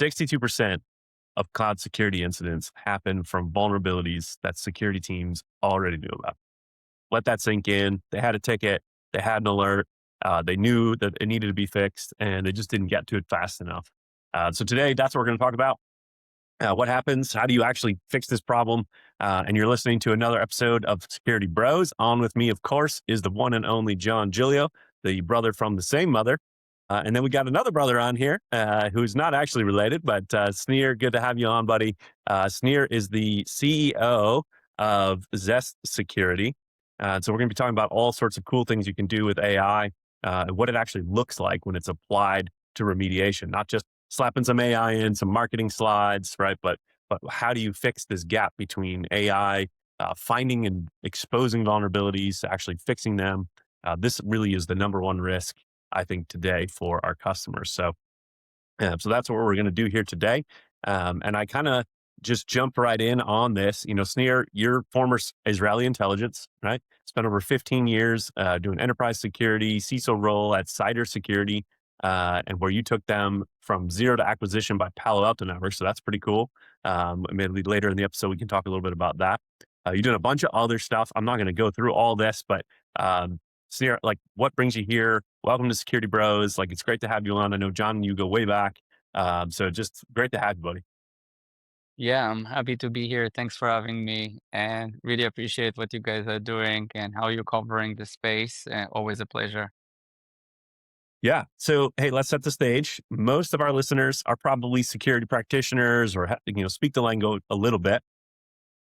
62% of cloud security incidents happen from vulnerabilities that security teams already knew about. Let that sink in. They had a ticket, they had an alert, they knew that it needed to be fixed, and they just didn't get to it fast enough. So today, that's what we're going to talk about. What happens? How do you actually fix this problem? And you're listening to another episode of Security Bros. On with me, of course, is the one and only John Giglio, the brother from the same mother. And then we got another brother on here who's not actually related, but Snir, good to have you on, buddy. Snir is the CEO of Zest Security. So we're going to be talking about all sorts of cool things you can do with AI, what it actually looks like when it's applied to remediation, not just slapping some AI in, some marketing slides, right? But how do you fix this gap between AI finding and exposing vulnerabilities to actually fixing them? This really is the number one risk, I think, today for our customers. So that's what we're going to do here today. And I kind of just jump right in on this. You know, Snir, you're former Israeli intelligence, right? Spent over 15 years doing enterprise security, CISO role at Cybereason, and where you took them from zero to acquisition by Palo Alto Networks. So that's pretty cool. Maybe later in the episode, we can talk a little bit about that. You're doing a bunch of other stuff. I'm not going to go through all this, but Snir, like, what brings you here? Welcome to Security Bros. Like, it's great to have you on. I know, John, you go way back. So just great to have you, buddy. Yeah, I'm happy to be here. Thanks for having me and really appreciate what you guys are doing and how you're covering the space. Always a pleasure. Yeah. So, hey, let's set the stage. Most of our listeners are probably security practitioners or, speak the lingo a little bit,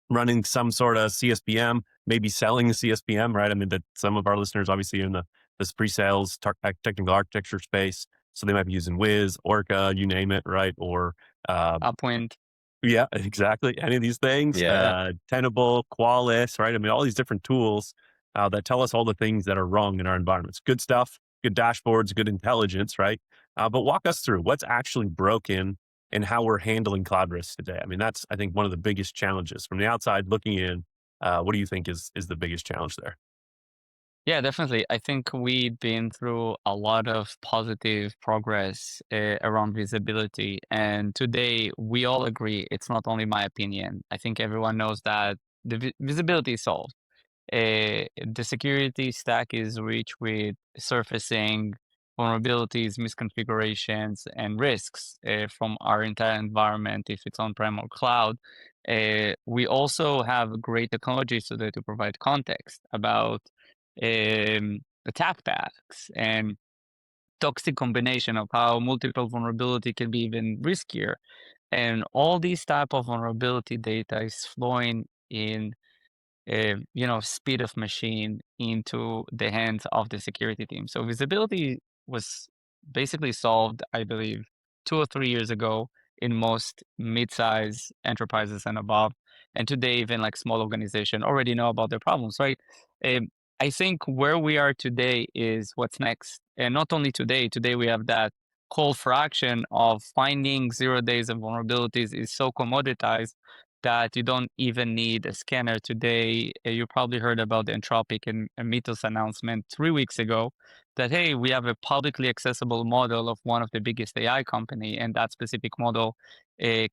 running some sort of CSPM, maybe selling the CSPM, right? I mean, that some of our listeners obviously in this pre-sales technical architecture space. So they might be using Wiz, Orca, you name it, right? Or Upwind. yeah, exactly. Any of these things, Yeah. Tenable, Qualys, right? I mean, all these different tools that tell us all the things that are wrong in our environments. Good stuff, good dashboards, good intelligence, right? But walk us through what's actually broken and how we're handling cloud risks today. I mean, that's, I think, one of the biggest challenges from the outside looking in. What do you think is the biggest challenge there? Yeah, definitely. I think we've been through a lot of positive progress around visibility. And today we all agree, it's not only my opinion. I think everyone knows that the visibility is solved. The security stack is rich with surfacing vulnerabilities, misconfigurations, and risks from our entire environment, if it's on-prem or cloud. We also have great technologies today to provide context about attack paths and toxic combination of how multiple vulnerability can be even riskier. And all these type of vulnerability data is flowing in speed of machine into the hands of the security team. So visibility was basically solved, I believe, 2 or 3 years ago in most mid-size enterprises and above. And today, even like small organizations already know about their problems, right? Um, I think where we are today is what's next. And not only today we have that call for action of finding 0 days of vulnerabilities is so commoditized that you don't even need a scanner today. You probably heard about the Anthropic and Mythos announcement 3 weeks ago that, hey, we have a publicly accessible model of one of the biggest AI company, and that specific model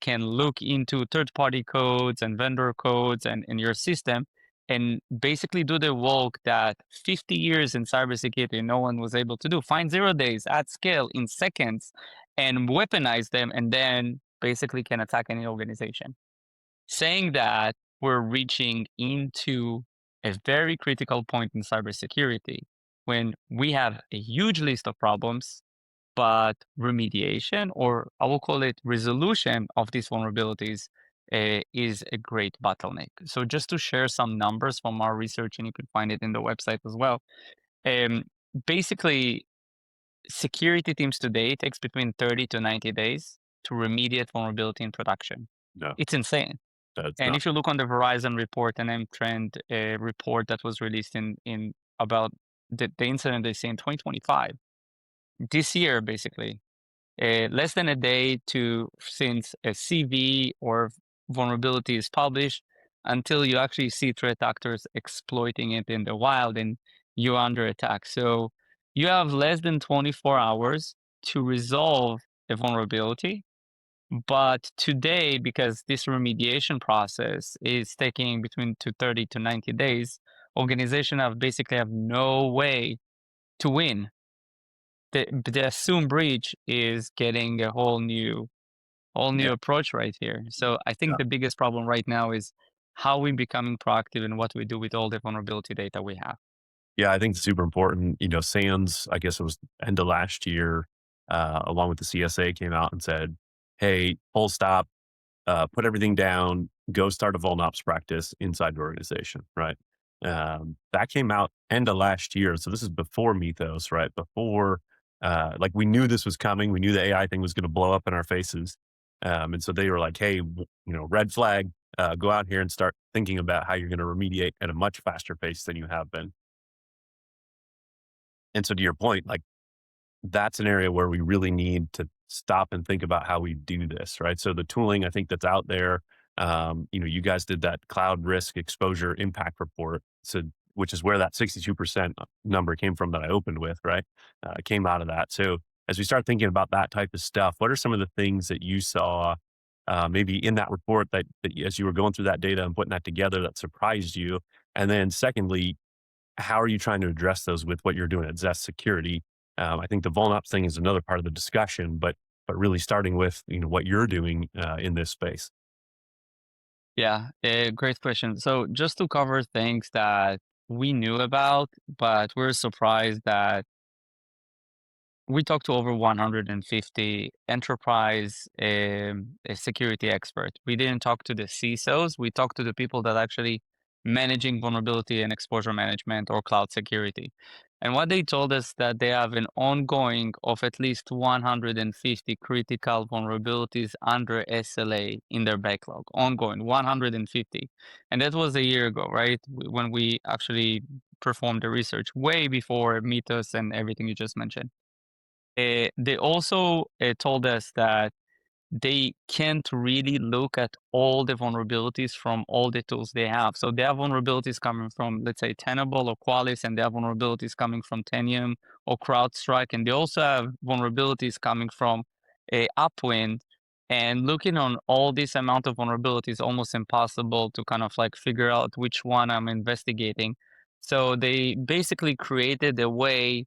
can look into third-party codes and vendor codes and in your system and basically do the work that 50 years in cybersecurity no one was able to do. Find 0 days at scale in seconds and weaponize them, and then basically can attack any organization. Saying that we're reaching into a very critical point in cybersecurity when we have a huge list of problems, but remediation, or I will call it resolution of these vulnerabilities, is a great bottleneck. So just to share some numbers from our research, and you can find it in the website as well. Um, Basically, security teams today takes between 30 to 90 days to remediate vulnerability in production. No, It's insane. that's And not. if you look on the Verizon report and M-Trend report that was released in about the incident they say in 2025, this year basically, less than a day to since a CV or vulnerability is published until you actually see threat actors exploiting it in the wild and you're under attack. So you have less than 24 hours to resolve a vulnerability But today, because this remediation process is taking between 30 to 90 days, organizations have basically have no way to win. The assumed breach is getting a whole Yeah. new approach right here. So I think the biggest problem right now is how we becoming proactive and what we do with all the vulnerability data we have. Yeah, I think it's super important. SANS, I guess it was end of last year, along with the CSA, came out and said, "Hey, full stop, put everything down, go start a VulnOps practice inside your organization." Right? That came out end of last year, so this is before Mythos, right? Before, like we knew this was coming, we knew the AI thing was going to blow up in our faces, and so they were like, "Hey, red flag, go out here and start thinking about how you're going to remediate at a much faster pace than you have been." And so to your point, like that's an area where we really need to stop and think about how we do this, right? So the tooling I think that's out there, you guys did that cloud risk exposure impact report, so which is where that 62% number came from that I opened with, right? It came out of that. So as we start thinking about that type of stuff, what are some of the things that you saw maybe in that report as you were going through that data and putting that together that surprised you? And then secondly, how are you trying to address those with what you're doing at Zest Security? I think the VulnOps thing is another part of the discussion, but really starting with what you're doing in this space. Yeah, a great question. So just to cover things that we knew about, but we're surprised that we talked to over 150 enterprise security experts. We didn't talk to the CISOs. We talked to the people that actually managing vulnerability and exposure management or cloud security. And what they told us that they have an ongoing of at least 150 critical vulnerabilities under SLA in their backlog, ongoing 150. And that was a year ago, right? When we actually performed the research way before Mythos and everything you just mentioned. They also told us that they can't really look at all the vulnerabilities from all the tools they have. So they have vulnerabilities coming from, let's say, Tenable or Qualys, and they have vulnerabilities coming from Tenium or CrowdStrike, and they also have vulnerabilities coming from Upwind. And looking on all this amount of vulnerabilities, is almost impossible to kind of like figure out which one I'm investigating. So they basically created a way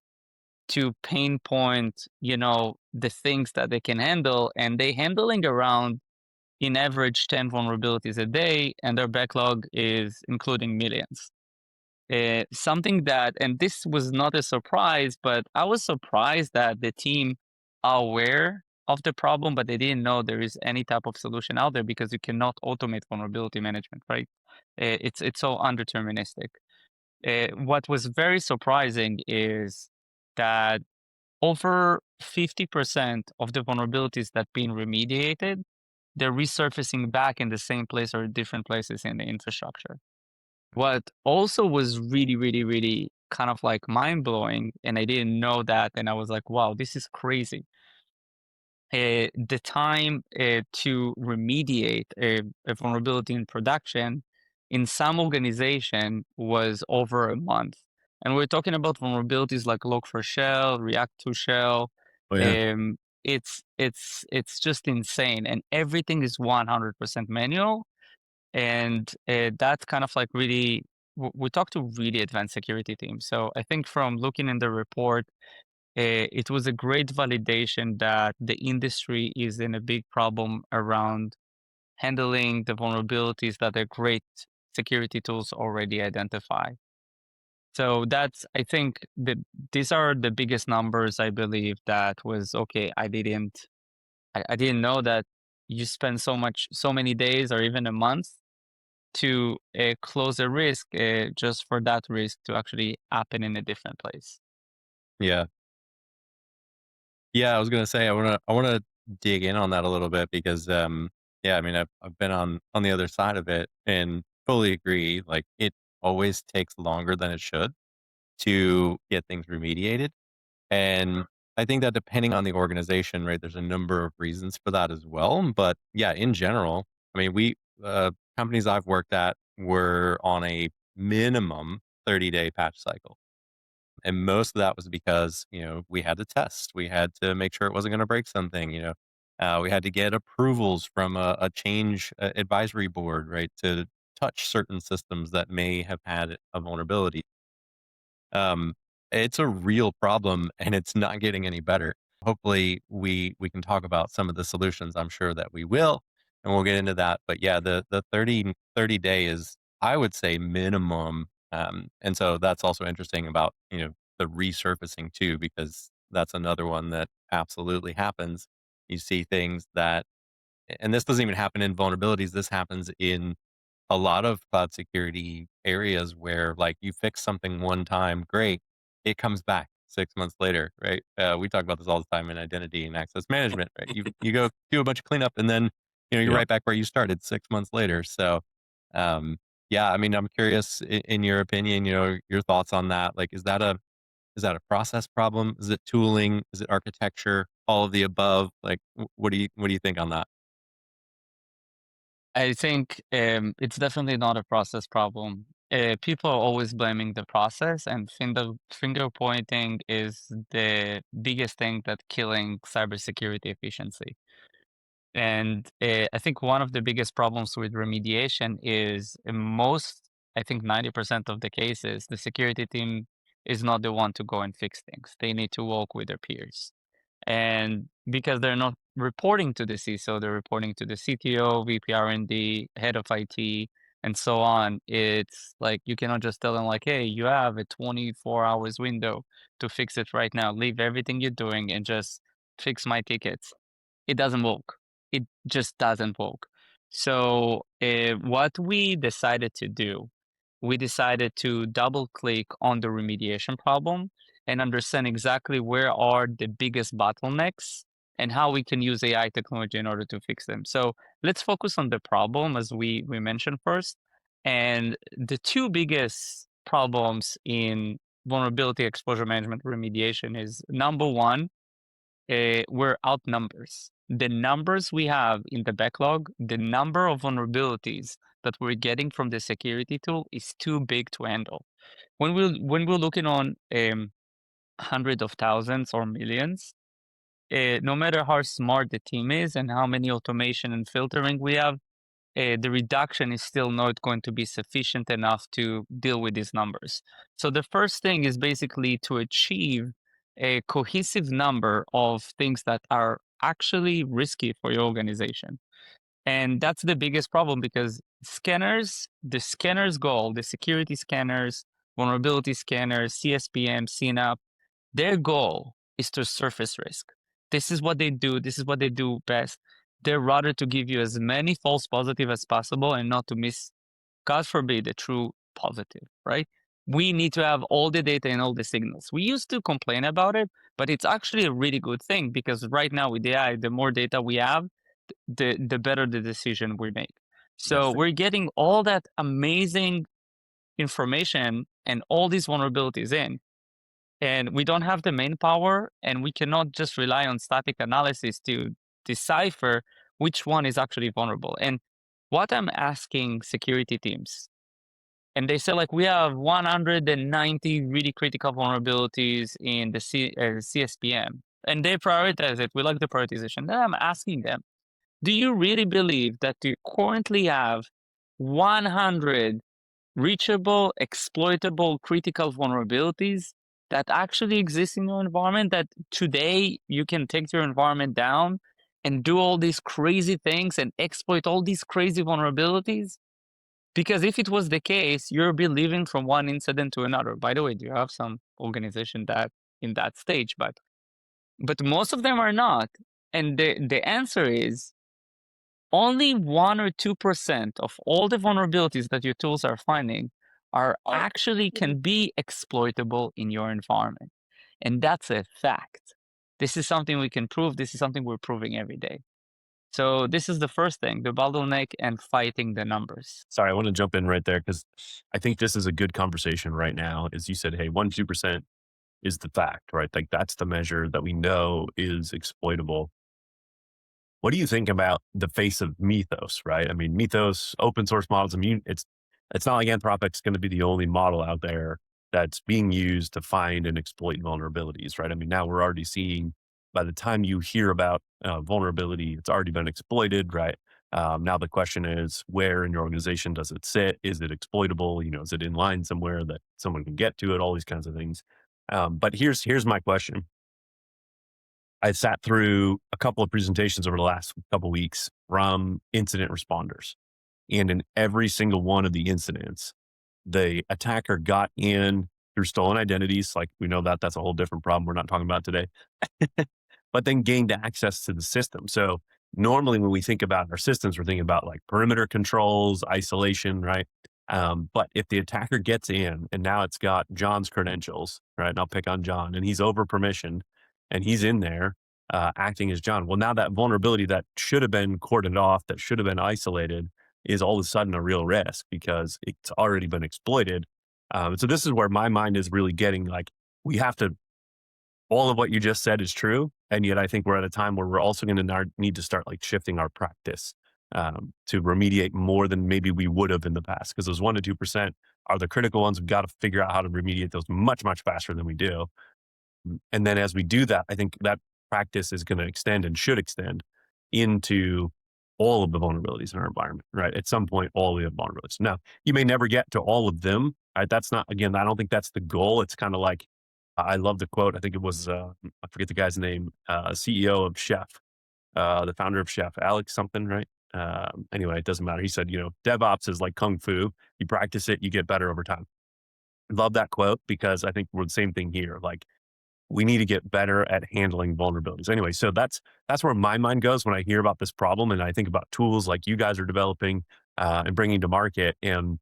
to pinpoint, the things that they can handle, and they handling around in average 10 vulnerabilities a day, and their backlog is including millions. Something that, and this was not a surprise, but I was surprised that the team are aware of the problem, but they didn't know there is any type of solution out there because you cannot automate vulnerability management, right? It's so undeterministic. What was very surprising is that over 50% of the vulnerabilities that being remediated, they're resurfacing back in the same place or different places in the infrastructure. What also was really, really, really kind of like mind blowing, and I didn't know that, and I was like, wow, this is crazy. The time to remediate a vulnerability in production in some organization was over a month. And we're talking about vulnerabilities like Log4Shell, React2Shell. Oh yeah. Um, it's just insane, and everything is 100% manual. And that's kind of like really we talked to really advanced security teams. So I think from looking in the report, it was a great validation that the industry is in a big problem around handling the vulnerabilities that the great security tools already identify. So that's, I think, these are the biggest numbers. I believe that was okay. I didn't know that you spend so many days or even a month to close a risk just for that risk to actually happen in a different place. Yeah. Yeah, I was gonna say I wanna dig in on that a little bit because yeah, I mean I've been on the other side of it and totally agree. Like it always takes longer than it should to get things remediated. And I think that depending on the organization, right, there's a number of reasons for that as well. But yeah, in general, I mean companies I've worked at were on a minimum 30-day patch cycle. And most of that was because, we had to test. We had to make sure it wasn't gonna break something. We had to get approvals from a change advisory board, right, to touch certain systems that may have had a vulnerability. Um, it's a real problem and it's not getting any better. Hopefully we can talk about some of the solutions. I'm sure that we will, and we'll get into that. But yeah, the 30 day is, I would say, minimum. And so that's also interesting about, the resurfacing too, because that's another one that absolutely happens. You see things that, and this doesn't even happen in vulnerabilities. This happens in a lot of cloud security areas where, like, you fix something one time, great, it comes back 6 months later, right? We talk about this all the time in identity and access management, right? You go do a bunch of cleanup and then, you're Yep. right back where you started 6 months later. So, yeah, I mean, I'm curious in your opinion, your thoughts on that. Like, is that a process problem? Is it tooling? Is it architecture? All of the above? Like, what do you think on that? I think it's definitely not a process problem. People are always blaming the process, and finger pointing is the biggest thing that's killing cybersecurity efficiency. And I think one of the biggest problems with remediation is in most, I think 90% of the cases, the security team is not the one to go and fix things. They need to work with their peers. And because they're not reporting to the CISO, they're reporting to the CTO, VP R&D, head of IT, and so on. It's like you cannot just tell them like, hey, you have a 24 hours window to fix it right now. Leave everything you're doing and just fix my tickets. It doesn't work. It just doesn't work. So what we decided to do, we decided to double click on the remediation problem and understand exactly where are the biggest bottlenecks and how we can use AI technology in order to fix them. So let's focus on the problem as we mentioned first. And the two biggest problems in vulnerability exposure management remediation is number one, we're outnumbers. The numbers we have in the backlog, the number of vulnerabilities that we're getting from the security tool is too big to handle. When we're looking on hundreds of thousands or millions, no matter how smart the team is and how many automation and filtering we have, the reduction is still not going to be sufficient enough to deal with these numbers. So the first thing is basically to achieve a cohesive number of things that are actually risky for your organization. And that's the biggest problem because the scanners goal, the security scanners, vulnerability scanners, CSPM, CNAP, their goal is to surface risk. This is what they do. This is what they do best. They're rather to give you as many false positive as possible and not to miss, God forbid, a true positive, right? We need to have all the data and all the signals. We used to complain about it, but it's actually a really good thing because right now with AI, the more data we have, the better the decision we make. So Yes. we're getting all that amazing information and all these vulnerabilities in, and we don't have the manpower, and we cannot just rely on static analysis to decipher which one is actually vulnerable. And what I'm asking security teams, and they say like we have 190 really critical vulnerabilities in the CSPM, and they prioritize it. We like the prioritization. Then I'm asking them, do you really believe that you currently have 100 reachable, exploitable, critical vulnerabilities that actually exist in your environment that today you can take your environment down and do all these crazy things and exploit all these crazy vulnerabilities? Because if it was the case, you'll be living from one incident to another. By the way, do you have some organization that in that stage? But most of them are not. And the answer is only 1 or 2% of all the vulnerabilities that your tools are finding are actually can be exploitable in your environment. And that's a fact. This is something we can prove. This is something we're proving every day. So this is the first thing, the bottleneck and fighting the numbers. Sorry, I want to jump in right there because I think this is a good conversation right now. As you said, hey, 1%-2% is the fact, right? Like that's the measure that we know is exploitable. What do you think about the face of Mythos, right? I mean, Mythos, open source models, it's not like Anthropic's going to be the only model out there that's being used to find and exploit vulnerabilities, right? I mean, now we're already seeing by the time you hear about vulnerability, it's already been exploited, right? Now the question is, where in your organization does it sit? Is it exploitable? Is it in line somewhere that someone can get to it? All these kinds of things. But here's my question. I sat through a couple of presentations over the last couple of weeks from incident responders, and in every single one of the incidents, the attacker got in through stolen identities. Like, we know that that's a whole different problem we're not talking about today, but then gained access to the system. So normally when we think about our systems, we're thinking about like perimeter controls, isolation, right? But if the attacker gets in and now it's got John's credentials, right? And I'll pick on John, and he's over permissioned and he's in there acting as John. Well, now that vulnerability that should have been cordoned off, that should have been isolated, is all of a sudden a real risk because it's already been exploited. So this is where my mind is really getting like, we have to, all of what you just said is true. And yet I think we're at a time where we're also going to need to start like shifting our practice to remediate more than maybe we would have in the past. Because those 1% to 2% are the critical ones. We've got to figure out how to remediate those much, much faster than we do. And then as we do that, I think that practice is going to extend and should extend into all of the vulnerabilities in our environment, right? At some point, all of the vulnerabilities. Now, you may never get to all of them. Right? That's not, again, I don't think that's the goal. It's kind of like, I love the quote. I think it was, I forget the guy's name, CEO of Chef, the founder of Chef, Alex something, right? Anyway, it doesn't matter. He said, DevOps is like Kung Fu. You practice it, you get better over time. Love that quote because I think we're the same thing here. Like, we need to get better at handling vulnerabilities. Anyway, so that's where my mind goes when I hear about this problem, and I think about tools like you guys are developing and bringing to market, and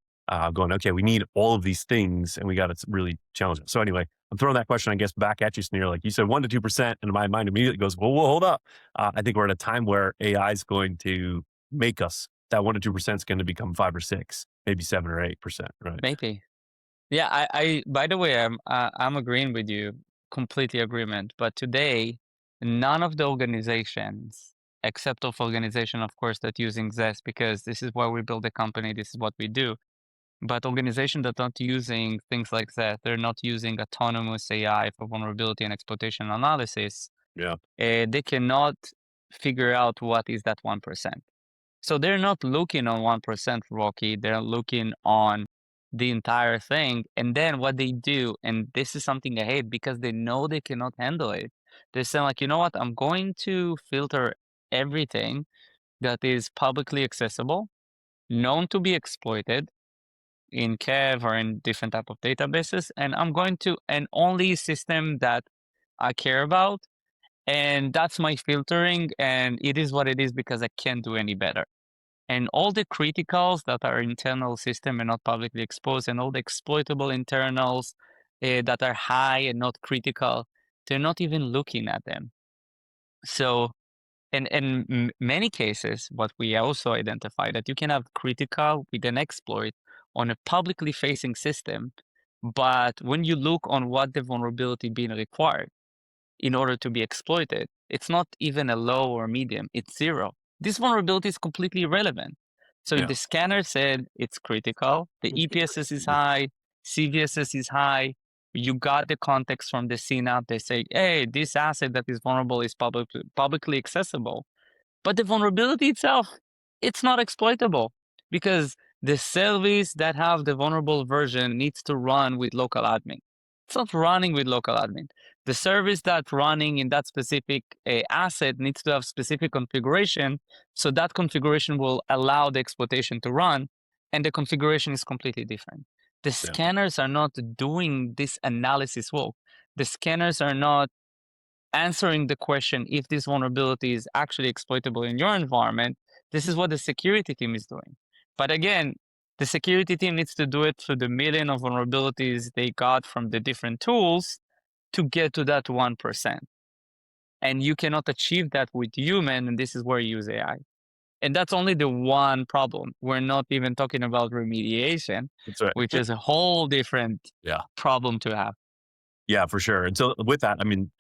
going, okay, we need all of these things, and we got to really challenge it. So anyway, I'm throwing that question, I guess, back at you, Snir. Like you said, 1% to 2%, and my mind immediately goes, well, hold up. I think we're at a time where AI is going to make us, that 1% to 2% is going to become 5 or 6, maybe 7 or 8%, right? Maybe. Yeah, I by the way, I'm agreeing with you, completely agreement. But today, none of the organizations, except of organization, of course, that using Zest, because this is why we build a company, this is what we do. But organizations that aren't using things like Zest, they're not using autonomous AI for vulnerability and exploitation analysis. Yeah. They cannot figure out what is that 1%. So they're not looking on 1%, Rocky. They're looking on the entire thing. And then what they do, and this is something I hate because they know they cannot handle it. They're saying like, you know what? I'm going to filter everything that is publicly accessible, known to be exploited in Kev or in different type of databases. And I'm going to, and only system that I care about. And that's my filtering. And it is what it is because I can't do any better. And all the criticals that are internal system and not publicly exposed, and all the exploitable internals that are high and not critical, they're not even looking at them. So, in many cases, what we also identify that you can have critical with an exploit on a publicly facing system, but when you look on what the vulnerability being required in order to be exploited, it's not even a low or medium, it's 0. This vulnerability is completely irrelevant. So if the scanner said it's critical, the EPSS is high, CVSS is high, you got the context from the CNAP, they say, hey, this asset that is vulnerable is publicly accessible. But the vulnerability itself, it's not exploitable because the service that have the vulnerable version needs to run with local admin. It's not running with local admin. The service that's running in that specific asset needs to have specific configuration, so that configuration will allow the exploitation to run, and the configuration is completely different. The scanners are not doing this analysis work. The scanners are not answering the question if this vulnerability is actually exploitable in your environment. This is what the security team is doing. But again, the security team needs to do it through the million of vulnerabilities they got from the different tools to get to that 1%. And you cannot achieve that with human, and this is where you use AI. And that's only the one problem. We're not even talking about remediation, That's right. which is a whole different problem to have. Yeah, for sure. And so with that, I mean,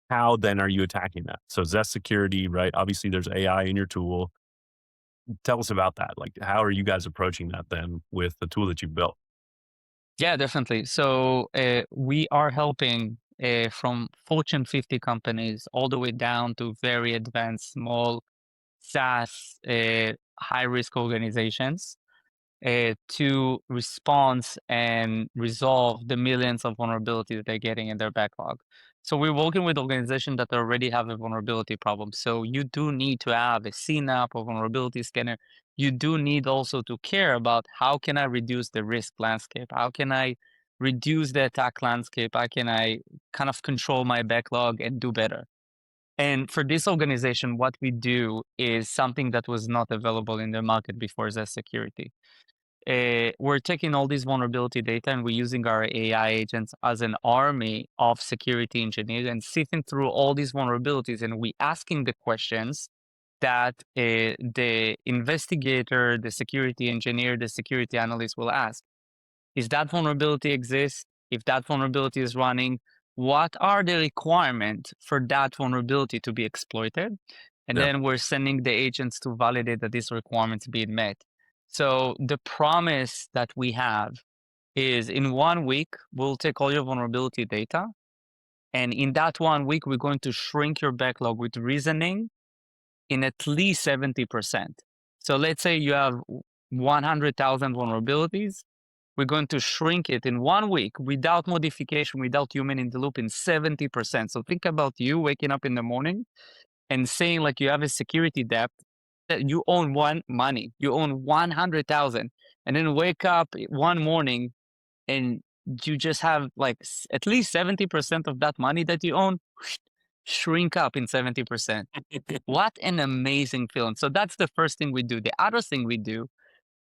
how then are you attacking that? So Zest Security, right? Obviously there's AI in your tool. Tell us about that. Like, how are you guys approaching that then with the tool that you've built? Yeah, definitely. So we are helping from Fortune 50 companies all the way down to very advanced, small SaaS, high-risk organizations to respond and resolve the millions of vulnerabilities that they're getting in their backlog. So we're working with organizations that already have a vulnerability problem. So you do need to have a CNAPP or vulnerability scanner. You do need also to care about how can I reduce the risk landscape? How can I reduce the attack landscape? How can I kind of control my backlog and do better? And for this organization, what we do is something that was not available in the market before Zest Security. We're taking all this vulnerability data and we're using our AI agents as an army of security engineers and sifting through all these vulnerabilities, and we asking the questions that the investigator, the security engineer, the security analyst will ask. Is that vulnerability exist? If that vulnerability is running, what are the requirements for that vulnerability to be exploited? And Yeah. then we're sending the agents to validate that these requirements being met. So the promise that we have is in 1 week, we'll take all your vulnerability data. And in that 1 week, we're going to shrink your backlog with reasoning in at least 70%. So let's say you have 100,000 vulnerabilities. We're going to shrink it in 1 week without modification, without human in the loop in 70%. So think about you waking up in the morning and saying like you have a security debt that you own money, you own 100,000, and then wake up one morning and you just have like at least 70% of that money that you own shrink up in 70%. What an amazing feeling. So that's the first thing we do. The other thing we do,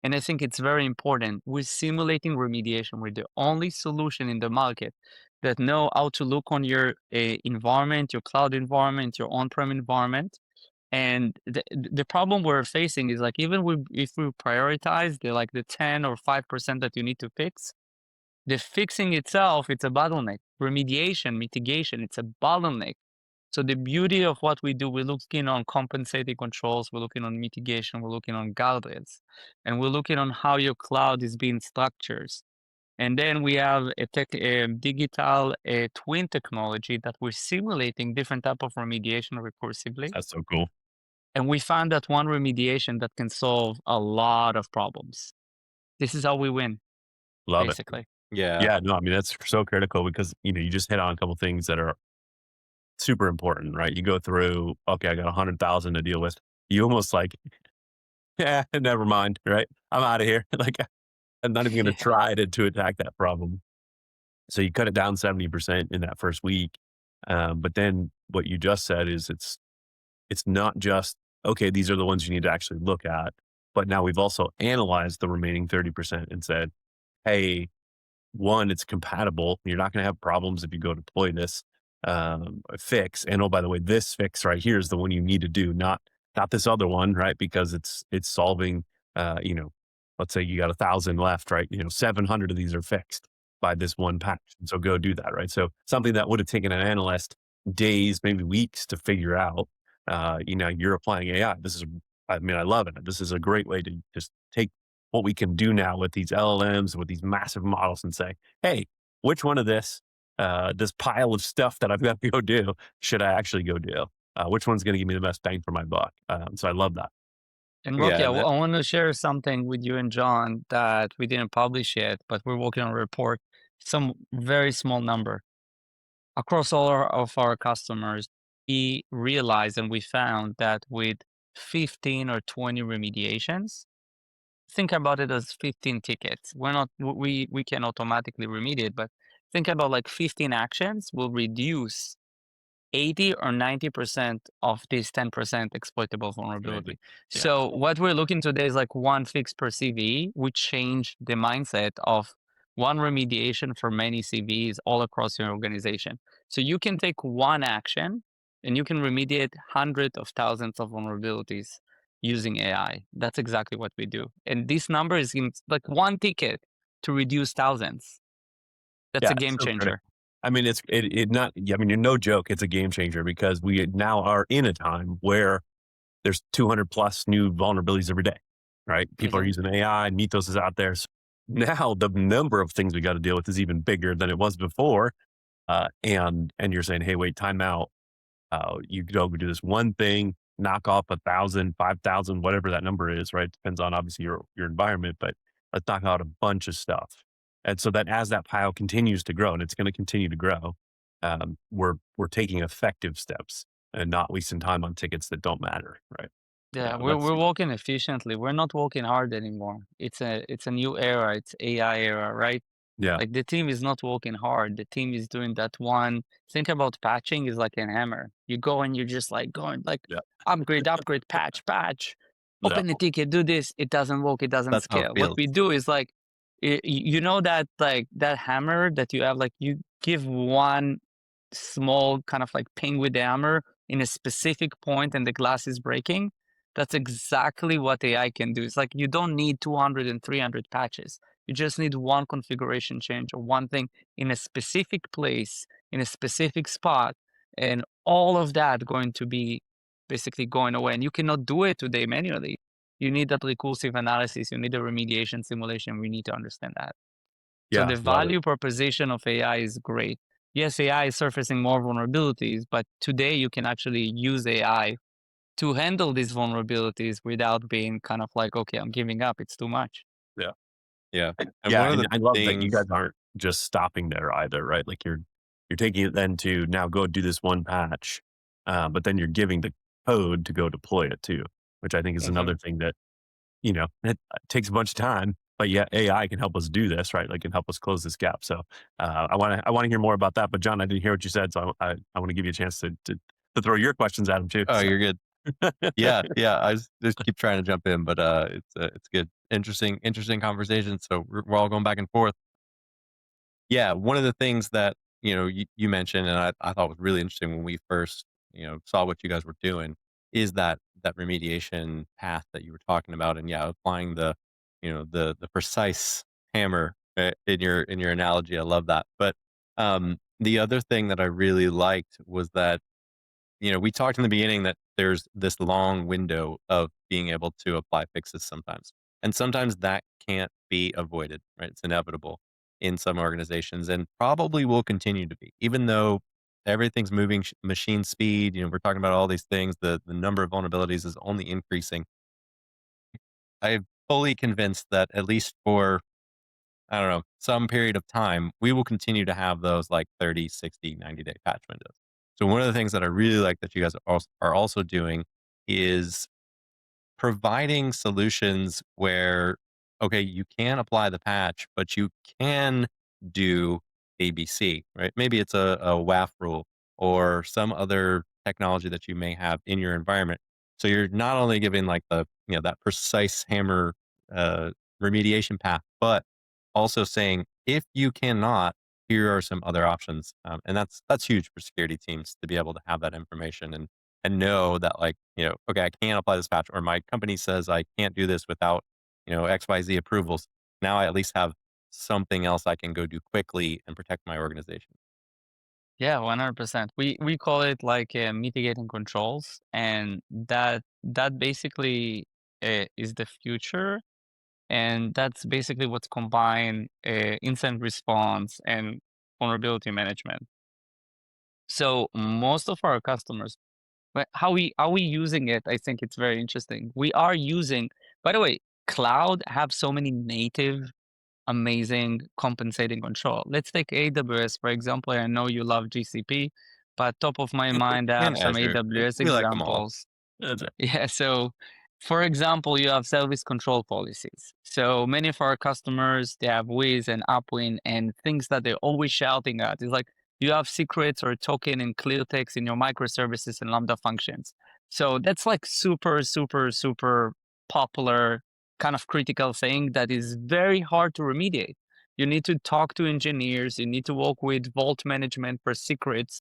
and I think it's very important, we're simulating remediation. We're the only solution in the market that know how to look on your environment, your cloud environment, your on-prem environment. And the problem we're facing is like, even if we prioritize the 10 or 5% that you need to fix, the fixing itself, it's a bottleneck. Remediation, mitigation, it's a bottleneck. So the beauty of what we do, we're looking on compensating controls, we're looking on mitigation, we're looking on guardrails, and we're looking on how your cloud is being structured. And then we have a digital twin technology that we're simulating different type of remediation recursively. That's so cool. And we found that one remediation that can solve a lot of problems. This is how we win, Love it. basically. Yeah. Yeah, no, I mean, that's so critical because, you just hit on a couple things that are super important, right? You go through, okay, I got 100,000 to deal with. You almost like, yeah, never mind, right? I'm out of here. Like, I'm not even going to try to attack that problem. So you cut it down 70% in that first week. But then what you just said is it's not just, okay, these are the ones you need to actually look at, but now we've also analyzed the remaining 30% and said, hey, one, it's compatible. You're not going to have problems if you go deploy this fix. And oh, by the way, this fix right here is the one you need to do, not this other one, right? Because it's solving, let's say you got 1,000 left, right? 700 of these are fixed by this one patch. And so go do that, right? So something that would have taken an analyst days, maybe weeks to figure out, you're applying AI. I love it. This is a great way to just take what we can do now with these LLMs, with these massive models and say, hey, which one of this pile of stuff that I've got to go do, should I actually go do? Which one's going to give me the best bang for my buck? So I love that. And Rocky, Yeah, I want to share something with you and John that we didn't publish yet, but we're working on a report, some very small number. Across all of our customers, we realized and we found that with 15 or 20 remediations, think about it as 15 tickets. We can automatically remediate, but think about like 15 actions will reduce 80 or 90% of this 10% exploitable vulnerability. Yeah. So what we're looking today is like one fix per CVE, which changed the mindset of one remediation for many CVEs all across your organization. So you can take one action and you can remediate hundreds of thousands of vulnerabilities using AI. That's exactly what we do. And this number is in like one ticket to reduce thousands. That's a game so changer. critical. I mean, you're no joke. It's a game changer because we now are in a time where there's 200 plus new vulnerabilities every day, right? People are using AI, Mythos is out there. So now the number of things we got to deal with is even bigger than it was before. and you're saying, hey, wait, time out. You could go do this one thing, knock off 1,000, 5,000, whatever that number is, right? Depends on obviously your environment, but let's knock out a bunch of stuff. And so that as that pile continues to grow, and it's going to continue to grow, we're taking effective steps and not wasting time on tickets that don't matter, right? Yeah, That's we're working efficiently. We're not working hard anymore. It's a new era. It's AI era, right? yeah, Like the team is not working hard. The team is doing that one. Think about patching is like a hammer. You go and you're just like going like yeah, upgrade, patch, yeah, open a ticket, do this. It doesn't work. It doesn't That's how it scale. What feels. we do is like, you know that like that hammer that you have, like you give one small kind of like ping with the hammer in a specific point and the glass is breaking. That's exactly what AI can do. It's like you don't need 200 and 300 patches. You just need one configuration change or one thing in a specific place, in a specific spot, and all of that going to be basically going away. And you cannot do it today manually. You need that recursive analysis. You need a remediation simulation. We need to understand that. So yeah. the Love it. value proposition of AI is great. Yes, AI is surfacing more vulnerabilities, but today you can actually use AI to handle these vulnerabilities without being kind of like, okay, I'm giving up. It's too much. Yeah. Yeah. And Yeah, one of and the I love that you things guys aren't just stopping there either, right? Like you're taking it then to now go do this one patch, but then you're giving the code to go deploy it too, which I think is Mhm. another thing that it takes a bunch of time. But yeah, AI can help us do this, right? Like can help us close this gap. So I want to hear more about that. But John, I didn't hear what you said, so I want to give you a chance to throw your questions at him too. oh, So. you're good. Yeah, yeah. I just keep trying to jump in, but it's good. Interesting conversation. So we're all going back and forth. Yeah, one of the things that, you mentioned and I thought was really interesting when we first, saw what you guys were doing is that remediation path that you were talking about. And yeah, applying the precise hammer in your analogy. I love that. But the other thing that I really liked was that we talked in the beginning that there's this long window of being able to apply fixes sometimes. And sometimes that can't be avoided, right? It's inevitable in some organizations and probably will continue to be, even though everything's moving machine speed. We're talking about all these things. The number of vulnerabilities is only increasing. I'm fully convinced that at least for, I don't know, some period of time, we will continue to have those like 30, 60, 90-day patch windows. So one of the things that I really like that you guys are also doing is providing solutions where, okay, you can apply the patch, but you can do ABC, right? Maybe it's a WAF rule or some other technology that you may have in your environment. So you're not only giving like that precise hammer uh, remediation path, but also saying if you cannot, here are some other options, and that's huge for security teams to be able to have that information and know that like, okay, I can't apply this patch or my company says I can't do this without, XYZ approvals. Now I at least have something else I can go do quickly and protect my organization. Yeah, 100%. We call it like mitigating controls, and that basically is the future, and that's basically what's combined incident response and vulnerability management. So most of our customers, but how we using it? I think it's very interesting. We are using, by the way, cloud have so many native amazing compensating control. Let's take AWS, for example. I know you love GCP, but top of my mind, I And have some Azure, AWS we like them all. examples. That's it. Yeah, so for example, you have service control policies. So many of our customers, they have Wiz and Upwind and things that they're always shouting at. It's like you have secrets or token and clear text in your microservices and Lambda functions. So that's like super, super, super popular kind of critical thing that is very hard to remediate. You need to talk to engineers, you need to work with vault management for secrets.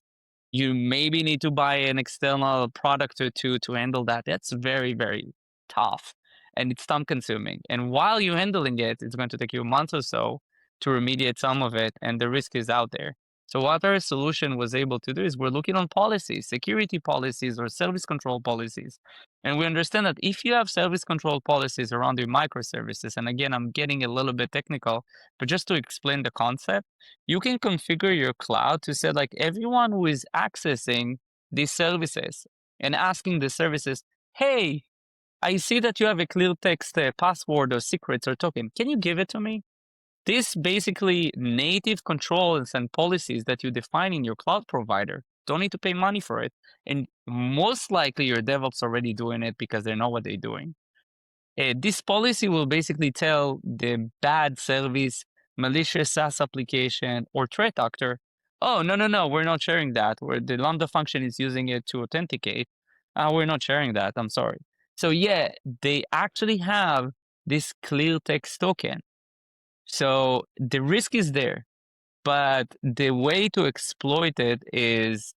You maybe need to buy an external product or two to handle that. That's very, very tough and it's time consuming. And while you're handling it, it's going to take you a month or so to remediate some of it, and the risk is out there. So what our solution was able to do is we're looking on policies, security policies or service control policies. And we understand that if you have service control policies around your microservices, and again, I'm getting a little bit technical, but just to explain the concept, you can configure your cloud to say like everyone who is accessing these services and asking the services, hey, I see that you have a clear text password or secrets or token. Can you give it to me? This basically native controls and policies that you define in your cloud provider. Don't need to pay money for it. And most likely your DevOps already doing it because they know what they're doing. This policy will basically tell the bad service, malicious SaaS application, or threat actor, oh, no, we're not sharing that. Where the Lambda function is using it to authenticate. We're not sharing that. I'm sorry. So yeah, they actually have this clear text token. So the risk is there, but the way to exploit it is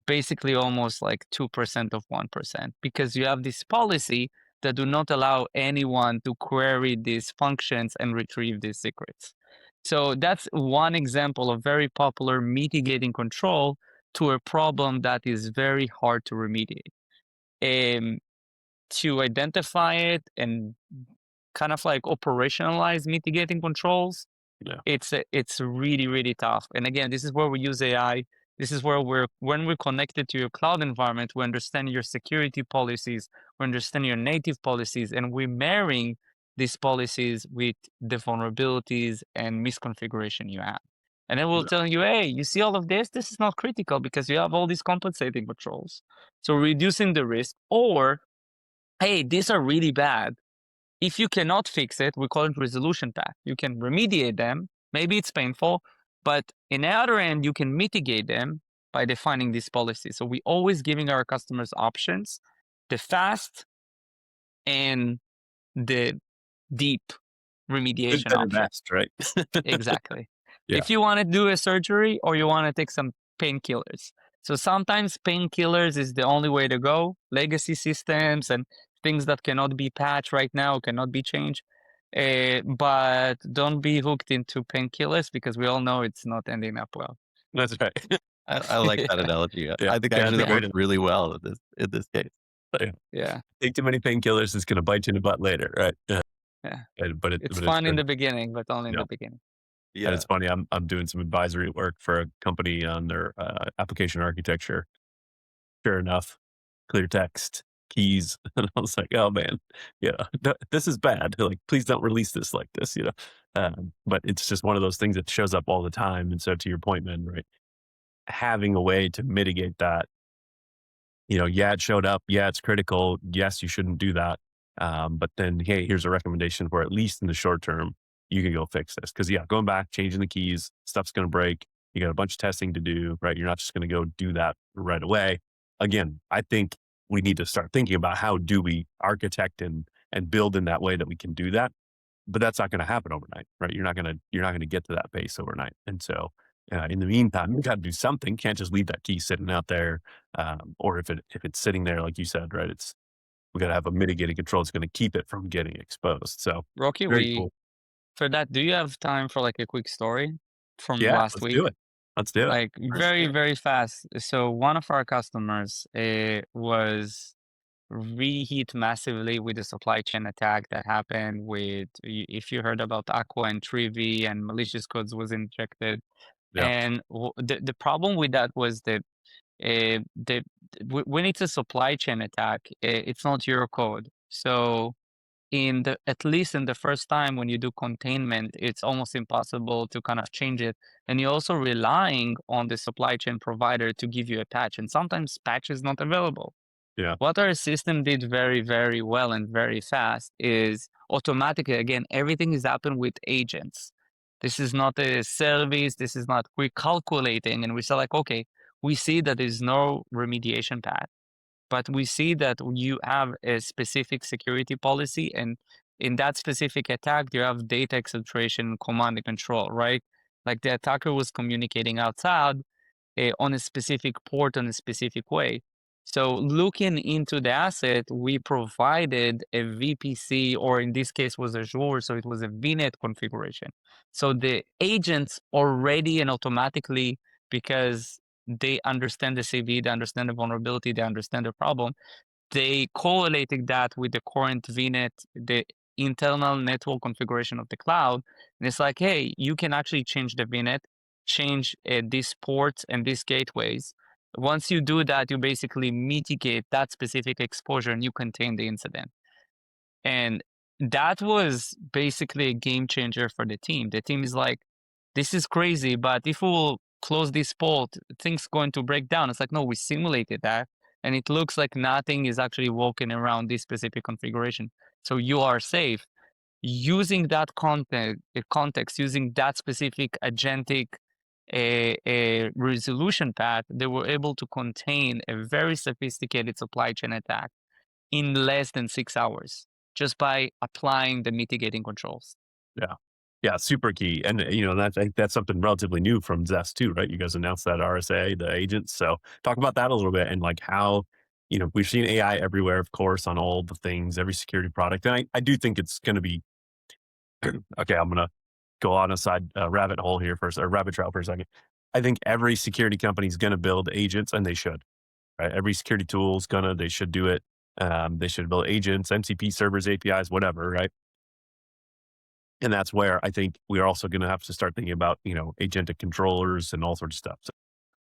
basically almost like 2% of 1% because you have this policy that do not allow anyone to query these functions and retrieve these secrets. So that's one example of very popular mitigating control to a problem that is very hard to remediate. To identify it and kind of like operationalize mitigating controls, Yeah. it's really tough. And again, this is where we use AI. This is where when we're connected to your cloud environment, we understand your security policies, we understand your native policies, and we're marrying these policies with the vulnerabilities and misconfiguration you have. And then we'll Yeah. tell you, hey, you see all of this? This is not critical because you have all these compensating controls. So reducing the risk, or hey, these are really bad. If you cannot fix it, we call it resolution path. You can remediate them. Maybe it's painful, but in the other end, you can mitigate them by defining these policies. So we always giving our customers options, the fast and the deep Good, remediation better, option. best, right? Exactly. Yeah. If you want to do a surgery or you want to take some painkillers. So sometimes painkillers is the only way to go. Legacy systems and things that cannot be patched right now, cannot be changed. But don't be hooked into painkillers because we all know it's not ending up well. That's right. I like that analogy. Yeah. I think Yeah, actually that's that great. works really well in this case. Yeah. Take too many painkillers, it's going to bite you in the butt later, right? Yeah. But It's it's fun in good. the beginning, but only in Yeah. the beginning. And it's funny. I'm doing some advisory work for a company on their application architecture. Sure enough, clear text, keys, and I was like, "Oh man, yeah, this is bad. Like, please don't release this like this," you know. But it's just one of those things that shows up all the time. And so, to your point, man, right? Having a way to mitigate that, yeah, it showed up. Yeah, it's critical. Yes, you shouldn't do that. But then, hey, here's a recommendation for at least in the short term, you can go fix this. Cause yeah, going back, changing the keys, stuff's going to break. You got a bunch of testing to do, right? You're not just going to go do that right away. Again, I think we need to start thinking about how do we architect and build in that way that we can do that. But that's not going to happen overnight, right? You're not going to get to that base overnight. And so, in the meantime, you got to do something. Can't just leave that key sitting out there, or if it's sitting there, like you said, right? We got to have a mitigating control that's going to keep it from getting exposed. So very Rocky, cool. for that, do you have time for like a quick story from Yeah, last let's week? do it. Let's do it. Like very fast. So one of our customers was reheat massively with the supply chain attack that happened with, if you heard about Aqua and Trivy and malicious codes was injected. Yeah, And the problem with that was that the when it's a supply chain attack, it's not your code. So at least in the first time when you do containment, it's almost impossible to kind of change it. And you're also relying on the supply chain provider to give you a patch. And sometimes patch is not available. yeah, What our system did very well and very fast is automatically, again, everything is happened with agents. This is not a service. This is not, we're calculating and we say like, okay, we see that there's no remediation path, but we see that you have a specific security policy, and in that specific attack, you have data exfiltration, command and control, right? Like the attacker was communicating outside on a specific port in a specific way. So looking into the asset, we provided a VPC, or in this case was Azure, so it was a VNet configuration. So the agents already and automatically, because they understand the CV, they understand the vulnerability, they understand the problem, they correlated that with the current VNet, the internal network configuration of the cloud. And it's like, hey, you can actually change the VNet, change these ports and these gateways. Once you do that, you basically mitigate that specific exposure and you contain the incident. And that was basically a game changer for the team. The team is like, this is crazy, but if we will close this port, things going to break down. It's like, no, we simulated that. And it looks like nothing is actually walking around this specific configuration. So you are safe. Using that context, using that specific agentic a resolution path, they were able to contain a very sophisticated supply chain attack in less than 6 hours, just by applying the mitigating controls. Yeah. Yeah, super key. And, I think that's something relatively new from Zest too, right? You guys announced that RSA, the agents. So talk about that a little bit and like how, we've seen AI everywhere, of course, on all the things, every security product. And I do think it's going to be, okay, I'm going to go on a side rabbit hole here first, or rabbit trail for a second. I think every security company is going to build agents, and they should, right? Every security tool is they should do it. They should build agents, MCP servers, APIs, whatever, right? And that's where I think we're also going to have to start thinking about, agentic controllers and all sorts of stuff. So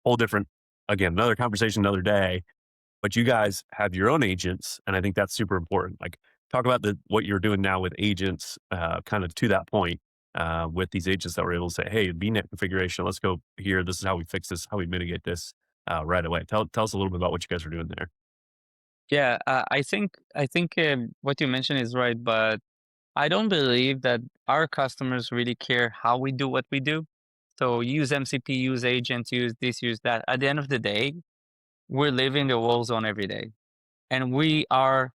whole different, again, another conversation, another day, but you guys have your own agents. And I think that's super important. Like talk about what you're doing now with agents, kind of to that point, with these agents that were able to say, hey, VNet configuration, let's go here. This is how we fix this, how we mitigate this right away. Tell us a little bit about what you guys are doing there. Yeah, I think what you mentioned is right, but I don't believe that our customers really care how we do what we do. So use MCP, use agents, use this, use that. At the end of the day, we're living the war zone every day. And we are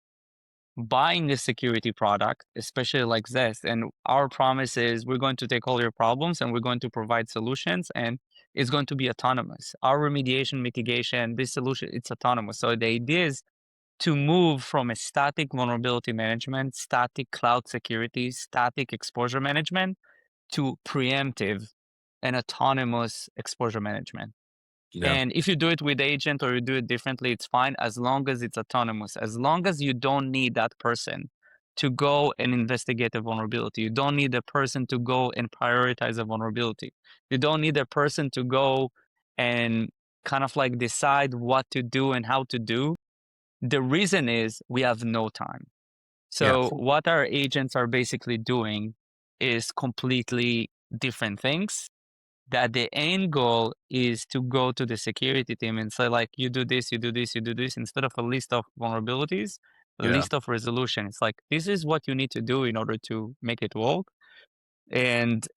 buying a security product, especially like Zest. And our promise is we're going to take all your problems and we're going to provide solutions, and it's going to be autonomous. Our remediation, mitigation, this solution, it's autonomous. So the idea is to move from a static vulnerability management, static cloud security, static exposure management to preemptive and autonomous exposure management. Yeah. And if you do it with agent or you do it differently, it's fine as long as it's autonomous, as long as you don't need that person to go and investigate a vulnerability. You don't need a person to go and prioritize a vulnerability. You don't need a person to go and kind of like decide what to do and how to do. The reason is we have no time. Yeah. So what our agents are basically doing is completely different things. That the end goal is to go to the security team and say, like, you do this, you do this, you do this, instead of a list of vulnerabilities, a Yeah. list of resolution. It's like, this is what you need to do in order to make it work. And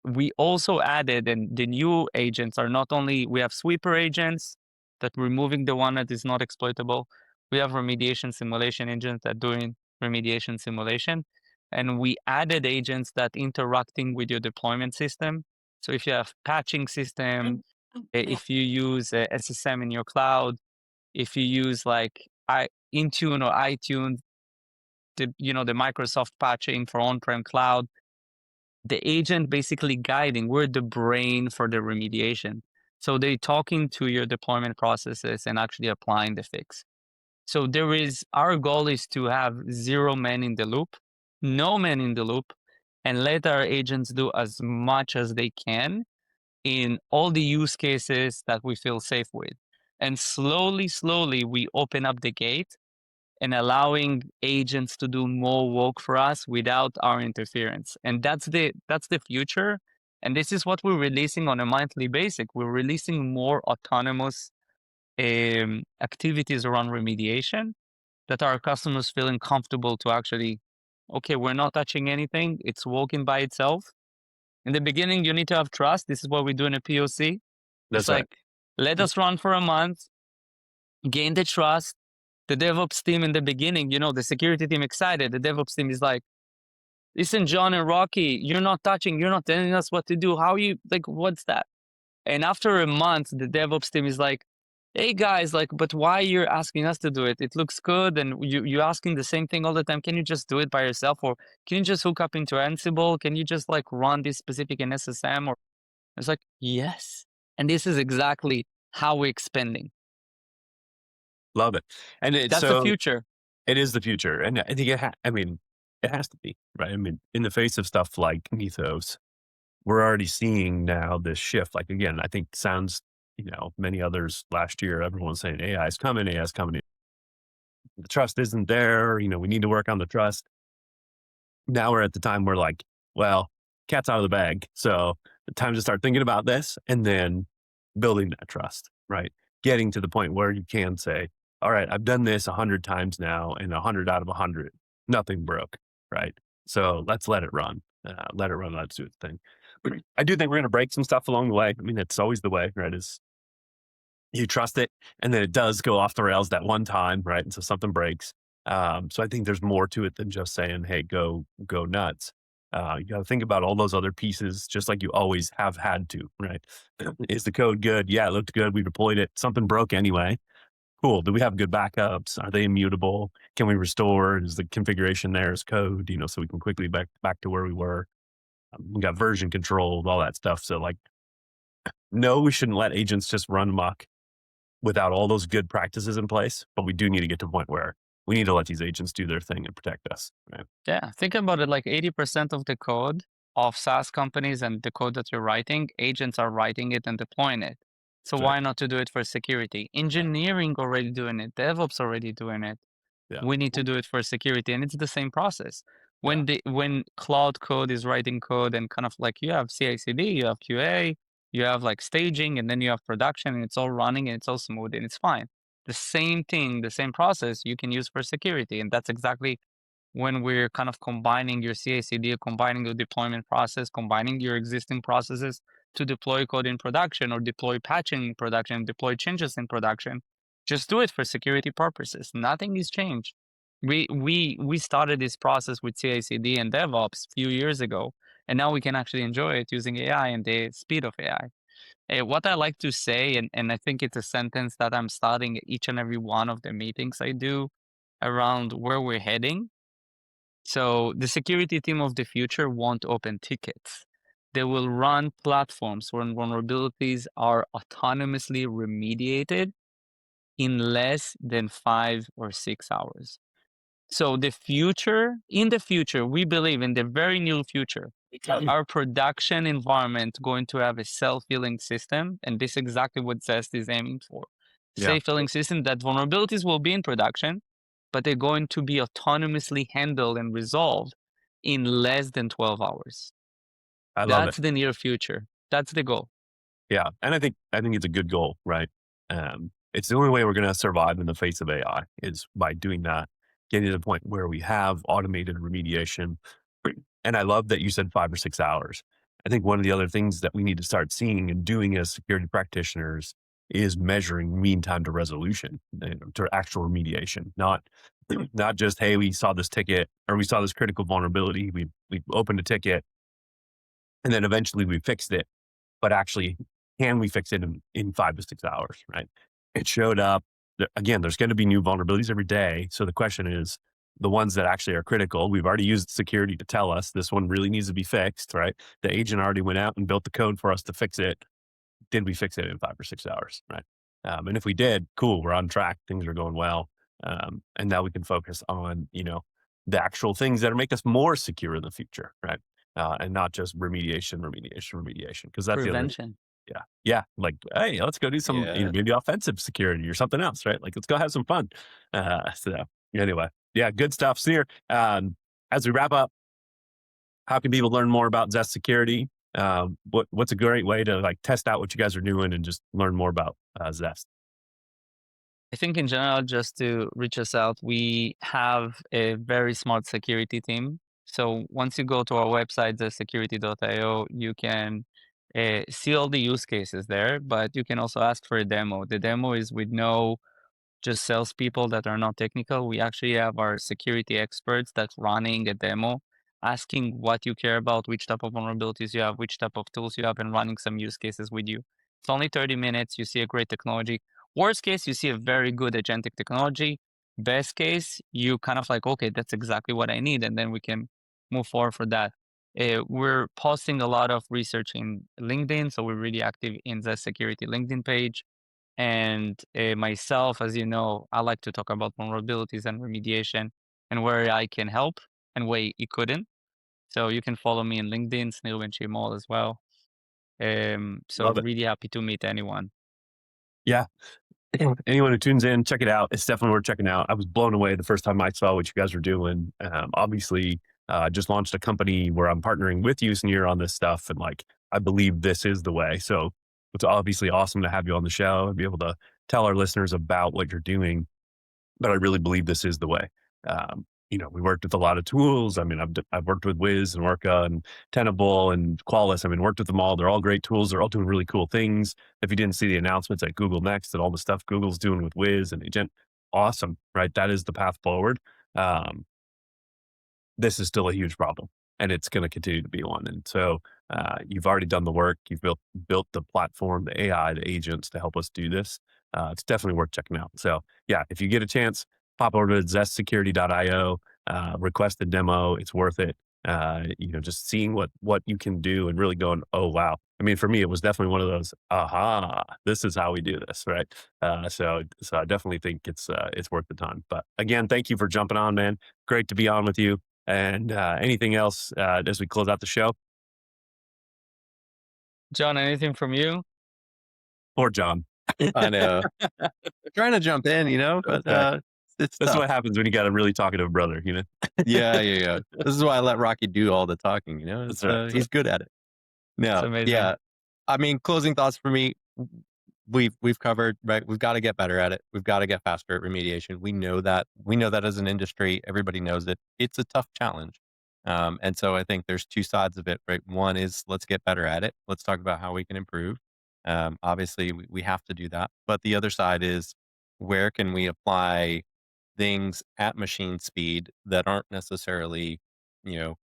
we also added, and the new agents are not only, we have sweeper agents that removing the one that is not exploitable. We have remediation simulation agents that doing remediation simulation. And we added agents that interacting with your deployment system. So if you have patching system, if you use SSM in your cloud, if you use like Intune or iTunes, the Microsoft patching for on-prem cloud, the agent basically guiding, we're the brain for the remediation. So they're talking to your deployment processes and actually applying the fix. So our goal is to have zero man in the loop, no man in the loop, and let our agents do as much as they can in all the use cases that we feel safe with. And slowly, we open up the gate and allowing agents to do more work for us without our interference. And that's the future. And this is what we're releasing on a monthly basis. We're releasing more autonomous activities around remediation that our customers feeling comfortable to actually, okay, we're not touching anything. It's working by itself. In the beginning, you need to have trust. This is what we do in a POC. That's It's right. like, let us run for a month, gain the trust. The DevOps team in the beginning, the security team excited. The DevOps team is like, listen, John and Rocky, you're not touching, you're not telling us what to do. How are you, like, what's that? And after a month, the DevOps team is like, hey guys, like, but why you're asking us to do it? It looks good, and you asking the same thing all the time. Can you just do it by yourself, or can you just hook up into Ansible? Can you just like run this specific in SSM? Or it's like, yes, and this is exactly how we're expanding. Love it. And it's That's the so future. it is the future. And I think I mean, it has to be, right? I mean, in the face of stuff like Mythos, we're already seeing now this shift. Like, again, I think sounds, many others last year, everyone's saying AI is coming, AI is coming. The trust isn't there. We need to work on the trust. Now we're at the time where like, well, cat's out of the bag. So time to start thinking about this and then building that trust, right? Getting to the point where you can say, all right, I've done this 100 times now and 100 out of 100, nothing broke, right? So let's let it run. Let's do its thing. But I do think we're going to break some stuff along the way. I mean, it's always the way, right? Is you trust it and then it does go off the rails that one time, right? And so something breaks. So I think there's more to it than just saying, hey, go nuts. You got to think about all those other pieces, just like you always have had to, right? Is the code good? Yeah, it looked good. We deployed it. Something broke anyway. Cool. Do we have good backups? Are they immutable? Can we restore? Is the configuration there as code, so we can quickly back to where we were? We got version control, all that stuff. So like, no, we shouldn't let agents just run amok without all those good practices in place, but we do need to get to a point where we need to let these agents do their thing and protect us. Right? Yeah, think about it. Like 80% of the code of SaaS companies and the code that you're writing, agents are writing it and deploying it. So That's right. why not to do it for security? Engineering already doing it. DevOps already doing it. Yeah. We need to do it for security, and it's the same process. When cloud code is writing code, and kind of like you have CI/CD, you have QA, you have like staging, and then you have production, and it's all running and it's all smooth and it's fine. The same thing, the same process you can use for security, and that's exactly when we're kind of combining your CI/CD, combining your deployment process, combining your existing processes to deploy code in production or deploy patching in production, deploy changes in production. Just do it for security purposes. Nothing is changed. We started this process with CI/CD and DevOps a few years ago, and now we can actually enjoy it using AI and the speed of AI. What I like to say, and I think it's a sentence that I'm starting each and every one of the meetings I do around where we're heading. So the security team of the future won't open tickets. They will run platforms where vulnerabilities are autonomously remediated in less than 5 or 6 hours. So in the future, we believe in the very near future, our production environment going to have a self-healing system, and this is exactly what Zest is aiming for. Yeah. Self-healing system that vulnerabilities will be in production, but they're going to be autonomously handled and resolved in less than 12 hours. I love That's it. the near future. That's the goal. Yeah. And I think it's a good goal, right? It's the only way we're going to survive in the face of AI is by doing that, getting to the point where we have automated remediation. And I love that you said 5 or 6 hours. I think one of the other things that we need to start seeing and doing as security practitioners is measuring mean time to resolution, to actual remediation, not just, hey, we saw this ticket or we saw this critical vulnerability. We opened a ticket and then eventually we fixed it, but actually, can we fix it in 5 to 6 hours, right? It showed up. Again, there's going to be new vulnerabilities every day. So the question is, the ones that actually are critical, we've already used security to tell us this one really needs to be fixed, right? The agent already went out and built the code for us to fix it. Did we fix it in 5 or 6 hours, right? And if we did, cool, we're on track. Things are going well. And now we can focus on, the actual things that make us more secure in the future, right? And not just remediation. Because that's the other. Prevention. Yeah. Like, hey, let's go do some, Yeah. maybe offensive security or something else, right? Like, let's go have some fun. So anyway, yeah, good stuff, Snir. As we wrap up, how can people learn more about Zest Security? What's a great way to like test out what you guys are doing and just learn more about Zest? I think in general, just to reach us out, we have a very smart security team. So once you go to our website, thesecurity.io, you can see all the use cases there, but you can also ask for a demo. The demo is with no just salespeople that are not technical. We actually have our security experts that's running a demo, asking what you care about, which type of vulnerabilities you have, which type of tools you have, and running some use cases with you. It's only 30 minutes. You see a great technology. Worst case, you see a very good agentic technology. Best case, you kind of like, okay, that's exactly what I need, and then we can move forward for that. We're posting a lot of research in LinkedIn, so we're really active in the security LinkedIn page. And myself, as you know, I like to talk about vulnerabilities and remediation and where I can help and where it couldn't. So you can follow me in LinkedIn, Snir Ben Shimol as well. So Love it. really happy to meet anyone. Yeah. Anyone who tunes in, check it out. It's definitely worth checking out. I was blown away the first time I saw what you guys were doing. Obviously, I just launched a company where I'm partnering with you, Snir, on this stuff. And like, I believe this is the way. So it's obviously awesome to have you on the show and be able to tell our listeners about what you're doing. But I really believe this is the way. We worked with a lot of tools. I mean, I've worked with Wiz and Orca and Tenable and Qualys. I mean, worked with them all. They're all great tools. They're all doing really cool things. If you didn't see the announcements at Google Next and all the stuff Google's doing with Wiz and Agent, awesome, right? That is the path forward. This is still a huge problem, and it's going to continue to be one. And so you've already done the work. You've built the platform, the AI, the agents to help us do this. It's definitely worth checking out. So yeah, if you get a chance, pop over to zestsecurity.io, request a demo. It's worth it. Just seeing what you can do and really going, oh, wow. I mean, for me, it was definitely one of those, aha, this is how we do this, right? So I definitely think it's worth the time. But again, thank you for jumping on, man. Great to be on with you. And anything else as we close out the show? John, anything from you? Or John? I know. Trying to jump in, but it's That's tough. what happens when you got a really talkative brother, Yeah. This is why I let Rocky do all the talking. That's right. He's good at it. It's No, amazing. yeah. I mean, closing thoughts for me. We've covered, right. We've got to get better at it. We've got to get faster at remediation. We know that. We know that as an industry, everybody knows it. It's a tough challenge. And so I think there's two sides of it, right? One is let's get better at it. Let's talk about how we can improve. Obviously, we have to do that. But the other side is where can we apply things at machine speed that aren't necessarily,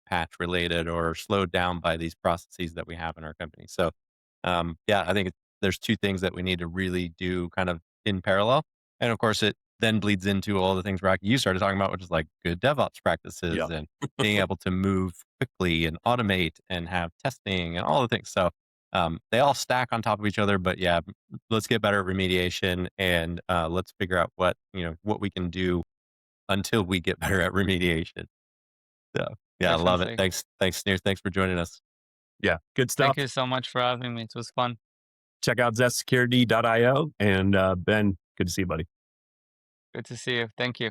patch related or slowed down by these processes that we have in our company. So, yeah, I think there's two things that we need to really do kind of in parallel. And of course, it then bleeds into all the things, Rocky, you started talking about, which is like good DevOps practices Yeah. and being able to move quickly and automate and have testing and all the things. So they all stack on top of each other. But yeah, let's get better at remediation and let's figure out what we can do until we get better at remediation. So yeah, I love it. Definitely. Thanks, Snir. Thanks for joining us. Yeah, good stuff. Thank you so much for having me. It was fun. Check out zestsecurity.io. And Ben, good to see you, buddy. Good to see you. Thank you.